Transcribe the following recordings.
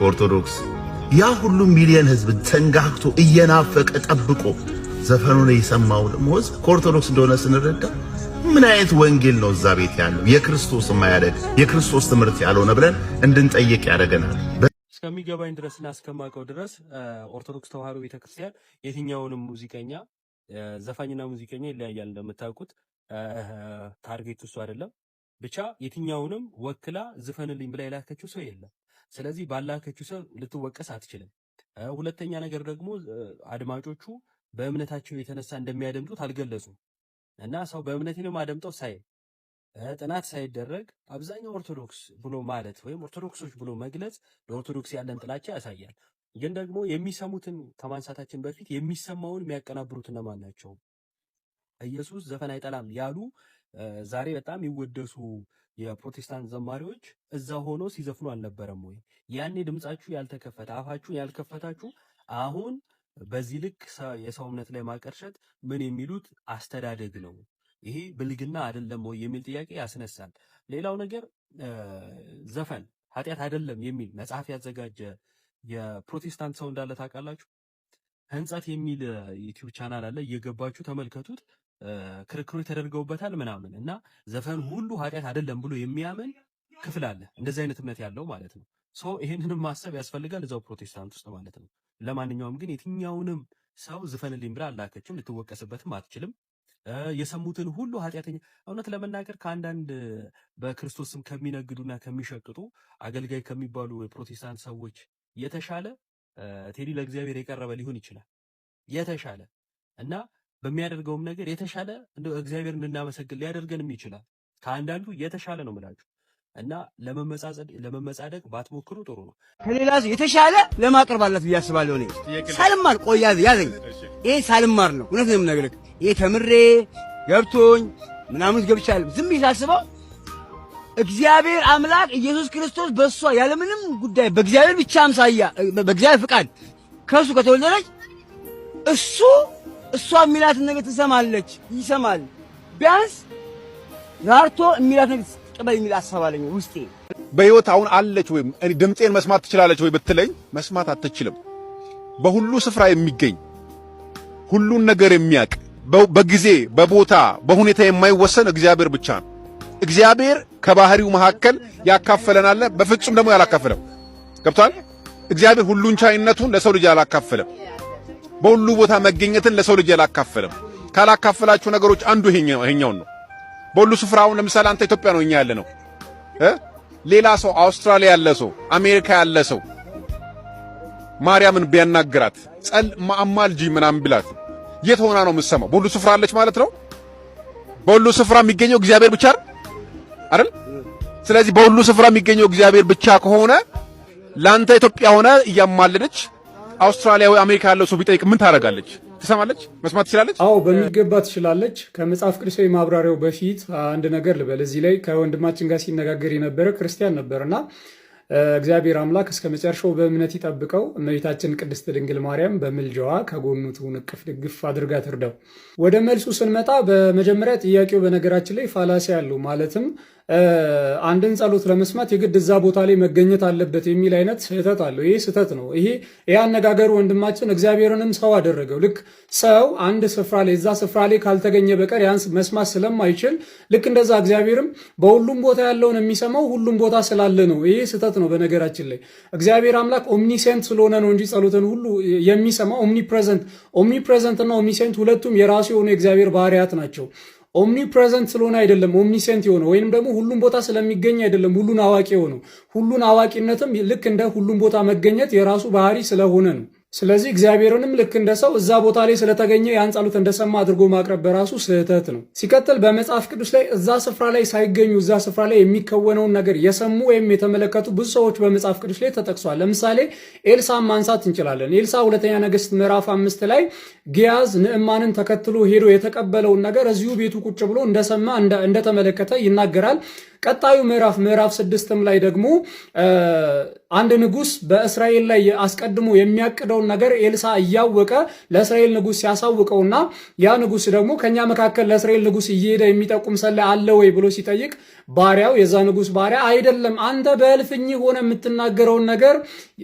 ኦርቶዶክስ ያ ሁሉ ሚሊዮን ህዝብ ተንጋግቶ እየናፈቀ ጠብቆ ዘፈኑን የሰማው ደግሞ ህዝብ ከኦርቶዶክስ እንደሆነ ስንረዳ ምን አይነት ወንጌል ነው እዛ ቤት ያለው? የክርስቶስ ማያደግ የክርስቶስ ትምህርት ያልሆነ ብለን እንድንጠይቅ ያደርገናል። እስከሚገባኝ ድረስና እስከማውቀው ድረስ ኦርቶዶክስ ተዋህዶ ቤተክርስቲያን የትኛውንም ሙዚቀኛ ዘፋኝና ሙዚቀኛ ይለያያል። እንደምታውቁት ታርጌት እሱ አይደለም። ብቻ የትኛውንም ወክላ ዝፈንልኝ ብላ የላከችው ሰው የለም። ስለዚህ ባላከችው ሰው ልትወቀስ አትችልም። ሁለተኛ ነገር ደግሞ አድማጮቹ በእምነታቸው የተነሳ እንደሚያደምጡት አልገለጹም እና ሰው በእምነቴ ነው ማደምጠው ሳይል ጥናት ሳይደረግ አብዛኛው ኦርቶዶክስ ብሎ ማለት ወይም ኦርቶዶክሶች ብሎ መግለጽ ለኦርቶዶክስ ያለን ጥላቻ ያሳያል። ግን ደግሞ የሚሰሙትን ከማንሳታችን በፊት የሚሰማውን የሚያቀናብሩት እነማን ናቸው? ኢየሱስ ዘፈን አይጠላም ያሉ ዛሬ በጣም ይወደሱ የፕሮቴስታንት ዘማሪዎች እዛ ሆኖ ሲዘፍኑ አልነበረም ወይ? ያኔ ድምጻችሁ ያልተከፈተ አፋችሁ ያልከፈታችሁ አሁን በዚህ ልክ የሰው እምነት ላይ ማቀርሸት ምን የሚሉት አስተዳደግ ነው? ይሄ ብልግና አይደለም ወይ የሚል ጥያቄ ያስነሳል። ሌላው ነገር ዘፈን ኃጢአት አይደለም የሚል መጽሐፍ ያዘጋጀ የፕሮቴስታንት ሰው እንዳለ ታውቃላችሁ። ህንጸት የሚል ዩቲዩብ ቻናል አለ፣ እየገባችሁ ተመልከቱት። ክርክሮች ተደርገውበታል ምናምን እና ዘፈን ሁሉ ኃጢአት አይደለም ብሎ የሚያምን ክፍል አለ፣ እንደዚህ አይነት እምነት ያለው ማለት ነው። ሶ ይሄንንም ማሰብ ያስፈልጋል እዛው ፕሮቴስታንት ውስጥ ማለት ነው። ለማንኛውም ግን የትኛውንም ሰው ዝፈንልኝ ብላ አላከችም፣ ልትወቀስበትም አትችልም። የሰሙትን ሁሉ ኃጢአተኛ እውነት ለመናገር ከአንዳንድ በክርስቶስም ከሚነግዱና ከሚሸቅጡ አገልጋይ ከሚባሉ የፕሮቴስታንት ሰዎች የተሻለ ቴዲ ለእግዚአብሔር የቀረበ ሊሆን ይችላል የተሻለ እና በሚያደርገውም ነገር የተሻለ እንደው እግዚአብሔር እንድናመሰግን ሊያደርገንም ይችላል። ከአንዳንዱ የተሻለ ነው የምላችሁ እና ለመመጻደቅ ባትሞክሩ ጥሩ ነው። ከሌላ የተሻለ ለማቅረብ አላት ብዬ አስባለሁ። እኔ ሳልማር ያዘኝ ይሄ ሳልማር ነው እውነት ነው የምነግርህ። ይሄ ተምሬ ገብቶኝ ምናምን ገብቻለሁ። ዝም ብዬ ሳስበው እግዚአብሔር አምላክ ኢየሱስ ክርስቶስ በእሷ ያለምንም ጉዳይ በእግዚአብሔር ብቻ አምሳያ በእግዚአብሔር ፍቃድ ከሱ ከተወለደች እሷ የሚላትን ነገር ትሰማለች፣ ይሰማል። ቢያንስ ዛርቶ የሚላትን ነገር ትቀበል የሚል ሐሳብ አለኝ ውስጤ። በህይወት አሁን አለች ወይ ድምጼን መስማት ትችላለች ወይ ብትለኝ መስማት አትችልም። በሁሉ ስፍራ የሚገኝ ሁሉን ነገር የሚያውቅ በጊዜ በቦታ በሁኔታ የማይወሰን እግዚአብሔር ብቻ ነው። እግዚአብሔር ከባህሪው መካከል ያካፈለናል፣ በፍጹም ደግሞ ያላካፈለም። ገብቷል? እግዚአብሔር ሁሉን ቻይነቱን ለሰው ልጅ ያላካፈለም፣ በሁሉ ቦታ መገኘትን ለሰው ልጅ ያላካፈለም። ካላካፈላችሁ ነገሮች አንዱ ይሄኛው ነው። በሁሉ ስፍራውን ለምሳሌ አንተ ኢትዮጵያ ነው እኛ ያለ ነው ሌላ ሰው አውስትራሊያ ያለ ሰው አሜሪካ ያለ ሰው ማርያምን ቢያናግራት ማማልጂ ምናምን ብላት የት ሆና ነው የምትሰማው? በሁሉ ስፍራ አለች ማለት ነው። በሁሉ ስፍራ የሚገኘው እግዚአብሔር ብቻ አይደል? ስለዚህ በሁሉ ስፍራ የሚገኘው እግዚአብሔር ብቻ ከሆነ ላንተ ኢትዮጵያ ሆነ እያማለደች አውስትራሊያ ወይ አሜሪካ ያለው ሰው ቢጠይቅ ምን ታደርጋለች? ትሰማለች? መስማት ትችላለች? አዎ በሚገባ ትችላለች። ከመጽሐፍ ቅዱሳዊ ማብራሪያው በፊት አንድ ነገር ልበል። እዚህ ላይ ከወንድማችን ጋር ሲነጋገር የነበረ ክርስቲያን ነበርና እግዚአብሔር አምላክ እስከ መጨረሻው በእምነት ይጠብቀው። እመቤታችን ቅድስት ድንግል ማርያም በምልጃዋ ከጎኑ ትሁን፣ እቅፍ ድግፍ አድርጋ ትርዳው። ወደ መልሱ ስንመጣ በመጀመሪያ ጥያቄው በነገራችን ላይ ፋላሲ ያለው ማለትም አንድን ጸሎት ለመስማት የግድ እዛ ቦታ ላይ መገኘት አለበት የሚል አይነት ስህተት አለው። ይሄ ስህተት ነው። ይሄ አነጋገሩ ወንድማችን እግዚአብሔርንም ሰው አደረገው። ልክ ሰው አንድ ስፍራ ላይ እዛ ስፍራ ላይ ካልተገኘ በቀር ያን መስማት ስለማይችል ልክ እንደዛ እግዚአብሔርም በሁሉም ቦታ ያለውን የሚሰማው ሁሉም ቦታ ስላለ ነው። ይሄ ስህተት ነው። በነገራችን ላይ እግዚአብሔር አምላክ ኦምኒሴንት ስለሆነ ነው እንጂ ጸሎትን ሁሉ የሚሰማው ኦምኒፕሬዘንት እና ኦምኒሴንት ሁለቱም የራሱ የሆኑ የእግዚአብሔር ባህሪያት ናቸው። ኦምኒፕሬዘንት ስለሆነ አይደለም ኦምኒሴንት የሆነው ወይንም ደግሞ ሁሉም ቦታ ስለሚገኝ አይደለም ሁሉን አዋቂ የሆነው። ሁሉን አዋቂነትም ልክ እንደ ሁሉም ቦታ መገኘት የራሱ ባህሪ ስለሆነ ነው። ስለዚህ እግዚአብሔርንም ልክ እንደ ሰው እዛ ቦታ ላይ ስለተገኘ ያን ጸሎት እንደሰማ አድርጎ ማቅረብ በራሱ ስህተት ነው። ሲቀጥል በመጽሐፍ ቅዱስ ላይ እዛ ስፍራ ላይ ሳይገኙ እዛ ስፍራ ላይ የሚከወነውን ነገር የሰሙ ወይም የተመለከቱ ብዙ ሰዎች በመጽሐፍ ቅዱስ ላይ ተጠቅሷል። ለምሳሌ ኤልሳን ማንሳት እንችላለን። ኤልሳ ሁለተኛ ነገሥት ምዕራፍ 5 ላይ ጊያዝ ንዕማንን ተከትሎ ሄዶ የተቀበለውን ነገር እዚሁ ቤቱ ቁጭ ብሎ እንደሰማ እንደተመለከተ ይናገራል። ቀጣዩ ምዕራፍ 6ም ላይ ደግሞ አንድ ንጉስ በእስራኤል ላይ አስቀድሞ የሚያቅደውን ነገር ኤልሳ እያወቀ ለእስራኤል ንጉስ ሲያሳውቀውና ያ ንጉስ ደግሞ ከኛ መካከል ለእስራኤል ንጉስ እየሄደ የሚጠቁም ሰላይ አለ ወይ ብሎ ሲጠይቅ ባሪያው የዛ ንጉስ ባሪያ አይደለም አንተ በእልፍኝ ሆነ የምትናገረውን ነገር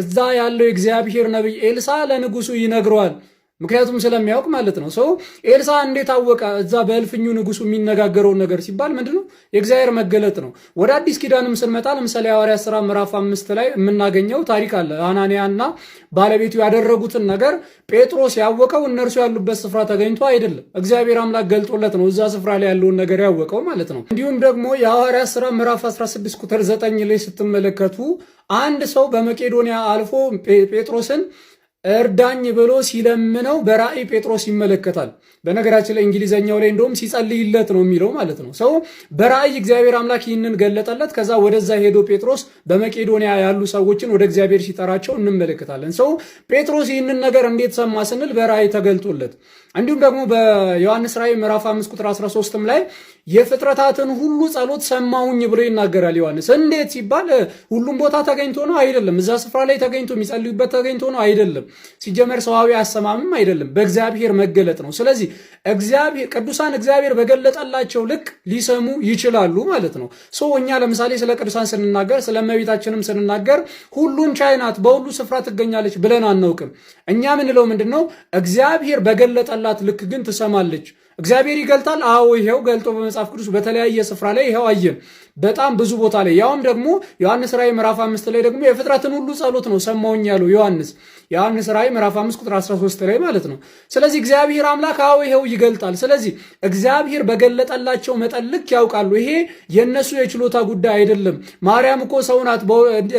እዛ ያለው የእግዚአብሔር ነብይ ኤልሳ ለንጉሱ ይነግረዋል። ምክንያቱም ስለሚያውቅ ማለት ነው። ሰው ኤልሳ እንዴት አወቀ እዛ በእልፍኙ ንጉሱ የሚነጋገረው ነገር ሲባል ምንድነው የእግዚአብሔር መገለጥ ነው። ወደ አዲስ ኪዳንም ስንመጣ ለምሳሌ ሐዋርያት ሥራ ምዕራፍ 5 ላይ የምናገኘው ታሪክ አለ። ሐናንያና ባለቤቱ ያደረጉትን ነገር ጴጥሮስ ያወቀው እነርሱ ያሉበት ስፍራ ተገኝቶ አይደለም፣ እግዚአብሔር አምላክ ገልጦለት ነው እዛ ስፍራ ላይ ያለውን ነገር ያወቀው ማለት ነው። እንዲሁም ደግሞ የሐዋርያት ሥራ ምዕራፍ 16 ቁጥር 9 ላይ ስትመለከቱ አንድ ሰው በመቄዶንያ አልፎ ጴጥሮስን እርዳኝ ብሎ ሲለምነው በራእይ ጴጥሮስ ይመለከታል። በነገራችን ላይ እንግሊዘኛው ላይ እንደውም ሲጸልይለት ነው የሚለው ማለት ነው። ሰው በራእይ እግዚአብሔር አምላክ ይህንን ገለጠለት። ከዛ ወደዛ ሄዶ ጴጥሮስ በመቄዶንያ ያሉ ሰዎችን ወደ እግዚአብሔር ሲጠራቸው እንመለከታለን። ሰው ጴጥሮስ ይህንን ነገር እንዴት ሰማ ስንል በራእይ ተገልጦለት። እንዲሁም ደግሞ በዮሐንስ ራእይ ምዕራፍ 5 ቁጥር 13ም ላይ የፍጥረታትን ሁሉ ጸሎት ሰማሁኝ ብሎ ይናገራል ዮሐንስ። እንዴት ሲባል ሁሉም ቦታ ተገኝቶ ነው አይደለም። እዛ ስፍራ ላይ ተገኝቶ የሚጸልዩበት ተገኝቶ ነው አይደለም። ሲጀመር ሰዋዊ አሰማምም አይደለም፣ በእግዚአብሔር መገለጥ ነው። ስለዚህ ቅዱሳን እግዚአብሔር በገለጠላቸው ልክ ሊሰሙ ይችላሉ ማለት ነው። እኛ ለምሳሌ ስለ ቅዱሳን ስንናገር ስለ እመቤታችንም ስንናገር ሁሉን ቻይ ናት፣ በሁሉ ስፍራ ትገኛለች ብለን አናውቅም። እኛ ምንለው ምንድነው እግዚአብሔር በገለጠላት ልክ ግን ትሰማለች። እግዚአብሔር ይገልጣል። አዎ ይሄው ገልጦ በመጽሐፍ ቅዱስ በተለያየ ስፍራ ላይ ይሄው አየን፣ በጣም ብዙ ቦታ ላይ። ያውም ደግሞ ዮሐንስ ራእይ ምዕራፍ 5 ላይ ደግሞ የፍጥረትን ሁሉ ጸሎት ነው ሰማሁኝ ያለው ዮሐንስ ራእይ ምዕራፍ 5 ቁጥር 13 ላይ ማለት ነው። ስለዚህ እግዚአብሔር አምላክ አዎ ይሄው ይገልጣል። ስለዚህ እግዚአብሔር በገለጠላቸው መጠን ልክ ያውቃሉ። ይሄ የነሱ የችሎታ ጉዳይ አይደለም። ማርያም እኮ ሰው ናት፣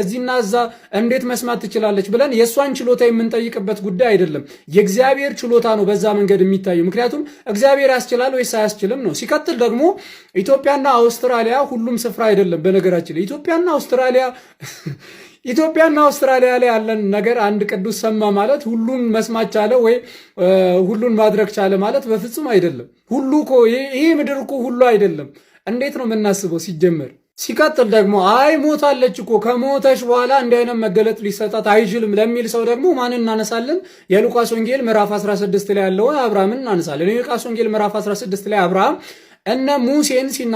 እዚህና እዛ እንዴት መስማት ትችላለች ብለን የእሷን ችሎታ የምንጠይቅበት ጉዳይ አይደለም። የእግዚአብሔር ችሎታ ነው በዛ መንገድ የሚታየው። ምክንያቱም እግዚአብሔር ያስችላል ወይስ አያስችልም ነው። ሲቀጥል ደግሞ ኢትዮጵያና አውስትራሊያ ሁሉም ስፍራ አይደለም። በነገራችን ላይ ኢትዮጵያና አውስትራሊያ ላይ ያለን ነገር አንድ ቅዱስ ሰማ ማለት ሁሉን መስማት ቻለ ወይ ሁሉን ማድረግ ቻለ ማለት በፍጹም አይደለም። ሁሉ እኮ ይሄ ምድር እኮ ሁሉ አይደለም። እንዴት ነው የምናስበው ሲጀመር? ሲቀጥል ደግሞ አይ ሞታለች እኮ ከሞተች በኋላ እንዲህ አይነት መገለጥ ሊሰጣት አይችልም ለሚል ሰው ደግሞ ማን እናነሳለን? የሉቃስ ወንጌል ምዕራፍ 16 ላይ ያለውን አብርሃምን እናነሳለን። የሉቃስ ወንጌል ምዕራፍ 16 ላይ አብርሃም እነ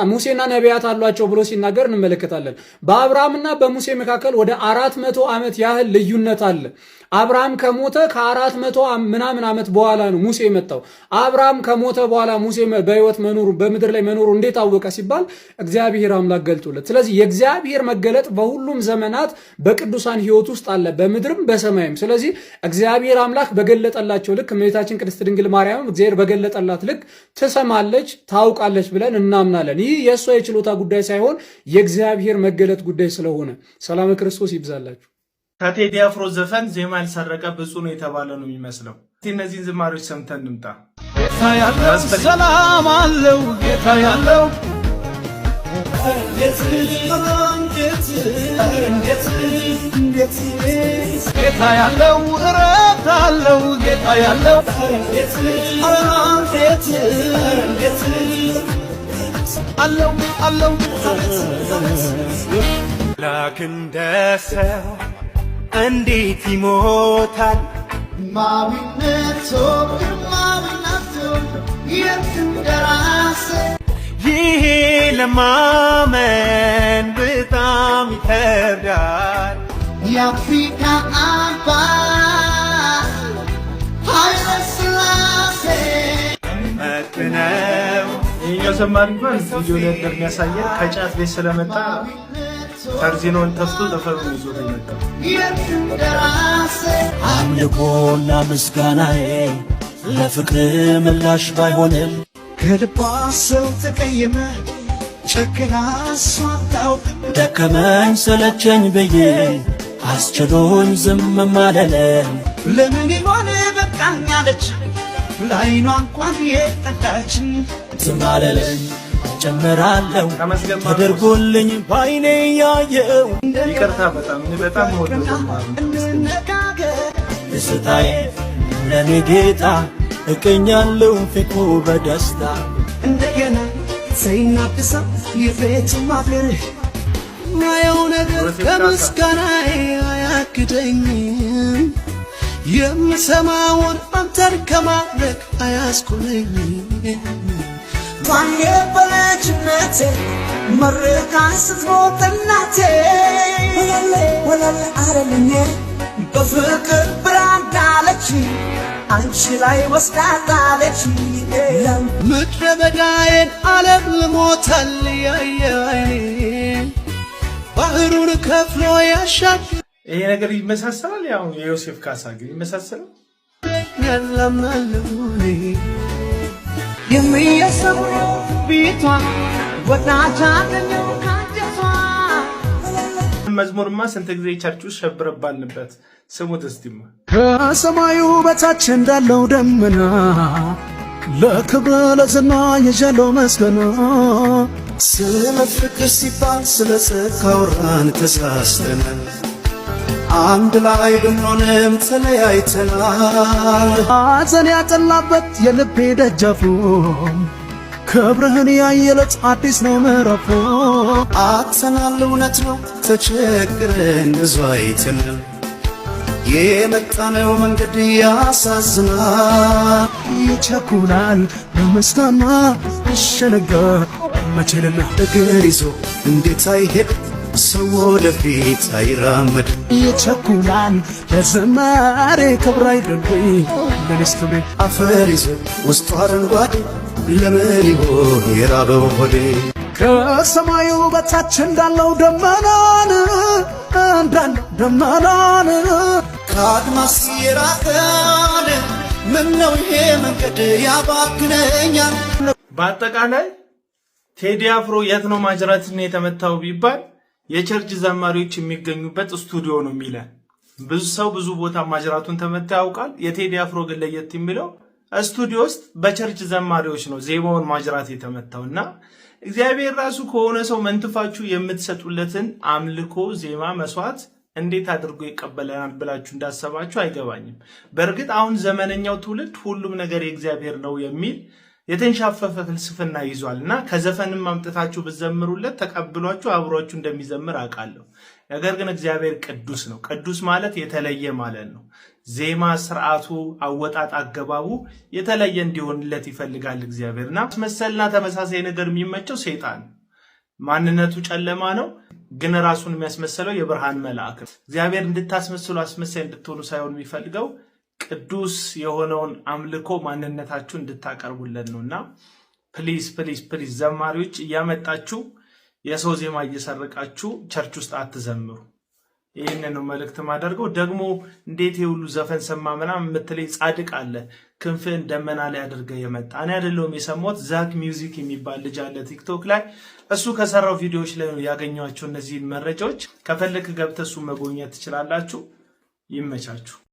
ሙሴና ነቢያት አሏቸው ብሎ ሲናገር እንመለከታለን። በአብርሃምና በሙሴ መካከል ወደ 400 ዓመት ያህል ልዩነት አለ። አብርሃም ከሞተ ከ400 ምናምን ዓመት በኋላ ነው ሙሴ መጣው። አብርሃም ከሞተ በኋላ ሙሴ በህይወት መኖሩ በምድር ላይ መኖሩ እንዴት አወቀ ሲባል እግዚአብሔር አምላክ ገልጦለት። ስለዚህ የእግዚአብሔር መገለጥ በሁሉም ዘመናት በቅዱሳን ህይወት ውስጥ አለ፣ በምድርም በሰማይም። ስለዚህ እግዚአብሔር አምላክ በገለጠላቸው ልክ እመቤታችን ቅድስት ድንግል ማርያም እግዚአብሔር በገለጠላት ልክ ትሰማለች፣ ታውቃለች ብለን እናምናለን። ይህ የእሷ የችሎታ ጉዳይ ሳይሆን የእግዚአብሔር መገለጥ ጉዳይ ስለሆነ ሰላም ክርስቶስ ይብዛላችሁ። ከቴዲ አፍሮ ዘፈን ዜማ ያልሰረቀ ብፁዕ ነው የተባለ ነው የሚመስለው። እነዚህን ዝማሬዎች ሰምተን እንምጣ። ጌታ ያለው ሰላም አለው፣ ጌታ ያለው ጌታ ያለው እረፍት አለው፣ ጌታ ያለው አለው ላክ እንደ ሰው እንዴት ይሞታል? ማዊነቶ የትንደራሰ ይሄ ለማመን በጣም ይከብዳል። የአፍሪካ አባት ኃይለ ሥላሴ መጥነው ይሄኛው ዘማሪ እንኳን ቪዲዮ ላይ እንደሚያሳየን ከጫት ቤት ስለመጣ ተርዚኖን ተፍቶ ዘፈኑን ይዞ ይመጣ። አምልኮና ምስጋናዬ ለፍቅር ምላሽ ባይሆንም ከልቧ ሰው ተቀየመ ጨክና ሷታው ደከመኝ ሰለቸኝ ብዬ አስችሎኝ ዝም ማለለም ለምን ይሆን በቃኝ አለች ላይኗ እንኳን የጠጣችን ዝም አለለም ጨምራለሁ ተደርጎልኝ ባይኔ ያየው ይቅርታ በጣም ወደው ደስታዬ ለኔ ጌታ እቀኛለሁ ፊቱ በደስታ እንደገና ዘይናብሳ የቤት ማፍር ማየው ነገር ከምስጋናዬ አያግደኝም የምሰማውን አንተን ከማድረግ አያስኩለኝም ማን በልጅነቴ መርቃን ስትሞት እናቴ ወለል አረልኝ በፍቅር ብራንድ አለች አንቺ ላይ ወስዳታለች ምድረ በዳዬን ዓለም ልሞታል ያየኝ ባህሩን ከፍሎ ያሻግ ይሄ ነገር ይመሳሰላል። ያው የዮሴፍ ካሳ ግን ይመሳሰላል። ያለማለሙኒ የሚያሰብሩ ቢቷ ወጣቻለሁ ካንጀቷ መዝሙርማ ስንት ጊዜ ቸርች ውስጥ ሸብረባልንበት። ስሙት እስቲማ ከሰማዩ በታች እንዳለው ደመና ለክብር ለዝና የጀለው መስገና ስለ ፍቅር ሲባል ስለ ጽድቅ አወራን ተሳስተናል አንድ ላይ ብንሆንም ተለያይተናል ሐዘን ያጠላበት የልቤ ደጃፉ ክብርህን ያየለት አዲስ ነው ምዕራፉ አጥተናል እውነት ነው ተቸግረን ብዙ አይተናል የመጣነው መንገድ ያሳዝናል ይቸኩላል በምስጋና እሸነጋ መቼልና እግር ይዞ እንዴት አይሄድ ሰው ወደፊት አይራመድ ይቸኩላል ለዘማሬ ክብር አይደልኝ ለኔስ ክብሬ አፈር ይዞ ውስጡ አረንጓዴ ለምን ይሆን የራበው ሆዴ ከሰማዩ በታች እንዳለው ደመናን ከአድማስ የራቀን ምነው ይሄ መንገድ ያባክነኛል። በአጠቃላይ ቴዲ አፍሮ የት ነው ማጅራትን የተመታው ቢባል የቸርች ዘማሪዎች የሚገኙበት ስቱዲዮ ነው የሚለን። ብዙ ሰው ብዙ ቦታ ማጅራቱን ተመታ ያውቃል። የቴዲ አፍሮ ግን ለየት የሚለው ስቱዲዮ ውስጥ በቸርች ዘማሪዎች ነው ዜማውን ማጅራት የተመታውና እግዚአብሔር ራሱ ከሆነ ሰው መንትፋችሁ የምትሰጡለትን አምልኮ ዜማ መስዋዕት እንዴት አድርጎ ይቀበላል ብላችሁ እንዳሰባችሁ አይገባኝም። በእርግጥ አሁን ዘመነኛው ትውልድ ሁሉም ነገር የእግዚአብሔር ነው የሚል የተንሻፈፈ ፍልስፍና ይዟልና ከዘፈንም አምጥታችሁ ብትዘምሩለት ተቀብሏችሁ አብሯችሁ እንደሚዘምር አውቃለሁ። ነገር ግን እግዚአብሔር ቅዱስ ነው። ቅዱስ ማለት የተለየ ማለት ነው። ዜማ ስርዓቱ፣ አወጣጥ፣ አገባቡ የተለየ እንዲሆንለት ይፈልጋል እግዚአብሔርና መሰልና ተመሳሳይ ነገር የሚመቸው ሰይጣን ማንነቱ ጨለማ ነው፣ ግን ራሱን የሚያስመስለው የብርሃን መልአክ ነው። እግዚአብሔር እንድታስመስሉ አስመሳይ እንድትሆኑ ሳይሆን የሚፈልገው ቅዱስ የሆነውን አምልኮ ማንነታችሁ እንድታቀርቡለት ነውና ፕሊዝ ፕሊዝ ፕሊዝ ዘማሪዎች እያመጣችሁ የሰው ዜማ እየሰረቃችሁ ቸርች ውስጥ አትዘምሩ። ይሄንን ነው መልእክት ማደርገው። ደግሞ እንዴት የሁሉ ዘፈን ሰማ ምናምን የምትለኝ ጻድቅ አለ ክንፍን ደመና ላይ አድርገ የመጣ እኔ አይደለሁም የሰማሁት። ዛክ ሚውዚክ የሚባል ልጅ አለ ቲክቶክ ላይ እሱ ከሰራው ቪዲዮዎች ላይ ነው ያገኘኋቸው እነዚህን መረጃዎች። ከፈለክ ገብተህ እሱ መጎብኘት ትችላላችሁ። ይመቻችሁ።